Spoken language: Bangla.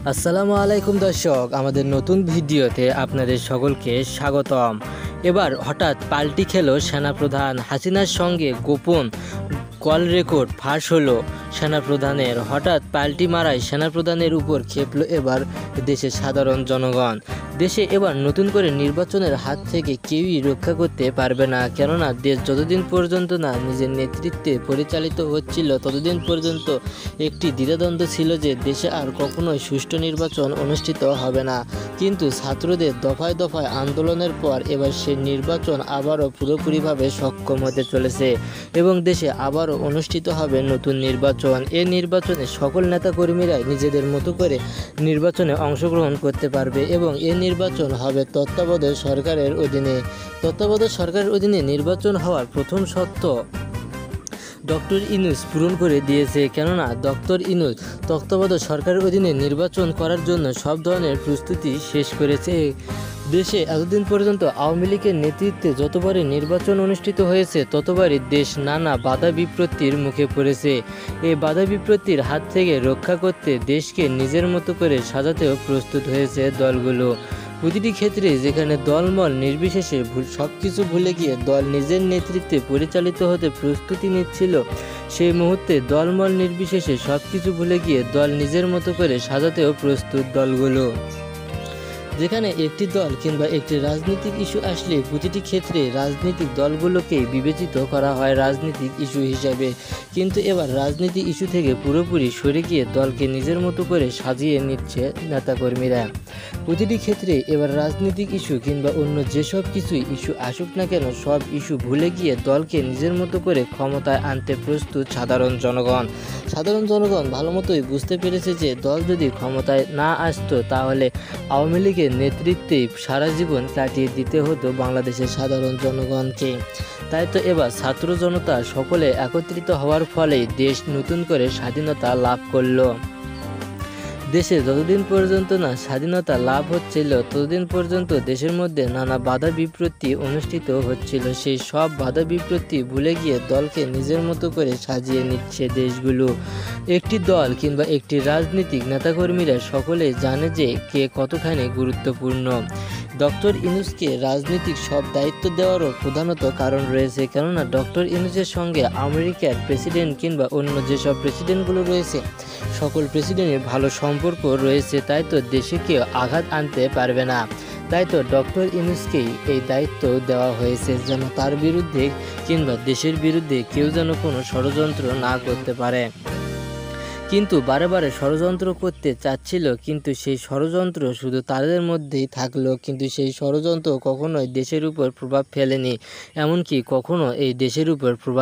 আসসালামু আলাইকুম দর্শক, আমাদের নতুন ভিডিওতে আপনাদের সকলকে স্বাগতম। এবার হঠাৎ পাল্টি খেলো সেনাপ্রধান হাসিনার সঙ্গে গোপন কল রেকর্ড ফাঁস হলো সেনাপ্রধানের। হঠাৎ পাল্টি মারায় সেনাপ্রধানের উপর ক্ষেপল এবার দেশের সাধারণ জনগণ। দেশে এবার নতুন করে নির্বাচনের হাত থেকে কেউই রক্ষা করতে পারবে না, কেননা দেশ যতদিন পর্যন্ত না নিজের নেতৃত্বে পরিচালিত হচ্ছিল ততদিন পর্যন্ত একটি দ্বিধাদ্বন্দ্ব ছিল যে দেশে আর কখনোই সুষ্ঠু নির্বাচন অনুষ্ঠিত হবে না। কিন্তু ছাত্রদের দফায় দফায় আন্দোলনের পর এবার সে নির্বাচন আবারও পুরোপুরিভাবে সক্ষম হতে চলেছে এবং দেশে আবারও অনুষ্ঠিত হবে নতুন নির্বাচন। এই নির্বাচনে সকল নেতাকর্মীরাই নিজেদের মতো করে নির্বাচনে অংশগ্রহণ করতে পারবে এবং এই নির্বাচন হবে তত্ত্বাবধায়ক সরকারের অধীনে। তত্ত্বাবধায়ক সরকারের অধীনে নির্বাচন হওয়ার প্রথম শর্ত ডক্টর ইউনূস পূরণ করে দিয়েছে, কেননা ডক্টর ইউনূস তত্ত্বাবধায়ক সরকারের অধীনে নির্বাচন করার জন্য সব ধরনের প্রস্তুতি শেষ করেছে। দেশে এতদিন পর্যন্ত আওয়ামী লীগের নেতৃত্বে যতবারই নির্বাচন অনুষ্ঠিত হয়েছে ততবারই দেশ নানা বাধা বিপত্তির মুখে পড়েছে। এই বাধা বিপত্তির হাত থেকে রক্ষা করতে দেশকে নিজের মতো করে সাজাতেও প্রস্তুত হয়েছে দলগুলো। প্রতিটি ক্ষেত্রে যেখানে দলমল নির্বিশেষে সব কিছু ভুলে গিয়ে দল নিজের নেতৃত্বে পরিচালিত হতে প্রস্তুতি নিচ্ছিল, সেই মুহূর্তে দলমল নির্বিশেষে সব কিছু ভুলে গিয়ে দল নিজের মতো করে সাজাতেও প্রস্তুত দলগুলো। যেখানে একটি দল কিংবা একটি রাজনৈতিক ইস্যু আসলে প্রতিটি ক্ষেত্রে রাজনৈতিক দলগুলোকেই বিবেচিত করা হয় রাজনৈতিক ইস্যু হিসাবে, কিন্তু এবার রাজনীতি ইস্যু থেকে পুরোপুরি সরে গিয়ে দলকে নিজের মতো করে সাজিয়ে নিচ্ছে নেতাকর্মীরা। প্রতিটি ক্ষেত্রে এবার রাজনৈতিক ইস্যু কিংবা অন্য যেসব কিছুই ইস্যু আসুক না কেন সব ইস্যু ভুলে গিয়ে দলকে নিজের মতো করে ক্ষমতায় আনতে প্রস্তুত সাধারণ জনগণ। সাধারণ জনগণ ভালো মতোই বুঝতে পেরেছে যে দল যদি ক্ষমতায় না আসতো তাহলে আওয়ামী লীগের নেতৃত্বেই সারা জীবন কাটিয়ে দিতে হতো বাংলাদেশের সাধারণ জনগণকে। তাই তো এবার ছাত্র জনতা সকলে একত্রিত হওয়ার ফলেই দেশ নতুন করে স্বাধীনতা লাভ করলো। দেশে যতদিন পর্যন্ত না স্বাধীনতা লাভ হচ্ছিল ততদিন পর্যন্ত দেশের মধ্যে নানা বাধা বিপত্তি অনুষ্ঠিত হচ্ছিল। সেই সব বাধা বিপত্তি ভুলে গিয়ে দলকে নিজের মতো করে সাজিয়ে নিচ্ছে দেশগুলো। একটি দল কিংবা একটি রাজনীতিক নেতাকর্মীরা সকলেই জানে যে কে কতখানি গুরুত্বপূর্ণ। ডক্টর ইউনূসকে রাজনৈতিক সব দায়িত্ব দেওয়ারও প্রধানত কারণ রয়েছে, কেননা ডক্টর ইউনূসের সঙ্গে আমেরিকার প্রেসিডেন্ট কিংবা অন্য যেসব প্রেসিডেন্টগুলো রয়েছে সকল প্রেসিডেন্টের ভালো সম্পর্ক রয়েছে। তাই তো দেশে কেউ আঘাত আনতে পারবে না। তাই তো ডক্টর ইউনূসকেই এই দায়িত্ব দেওয়া হয়েছে যেন তার বিরুদ্ধে কিংবা দেশের বিরুদ্ধে কেউ যেন কোনো ষড়যন্ত্র না করতে পারে। কিন্তু বারে বারে ষড়যন্ত্র করতে চাচ্ছিল, কিন্তু সেই ষড়যন্ত্র শুধু তাদের মধ্যেই থাকলো, কিন্তু সেই ষড়যন্ত্র কখনোই দেশের উপর প্রভাব ফেলেনি, এমনকি কখনো এই দেশের উপর প্রভাব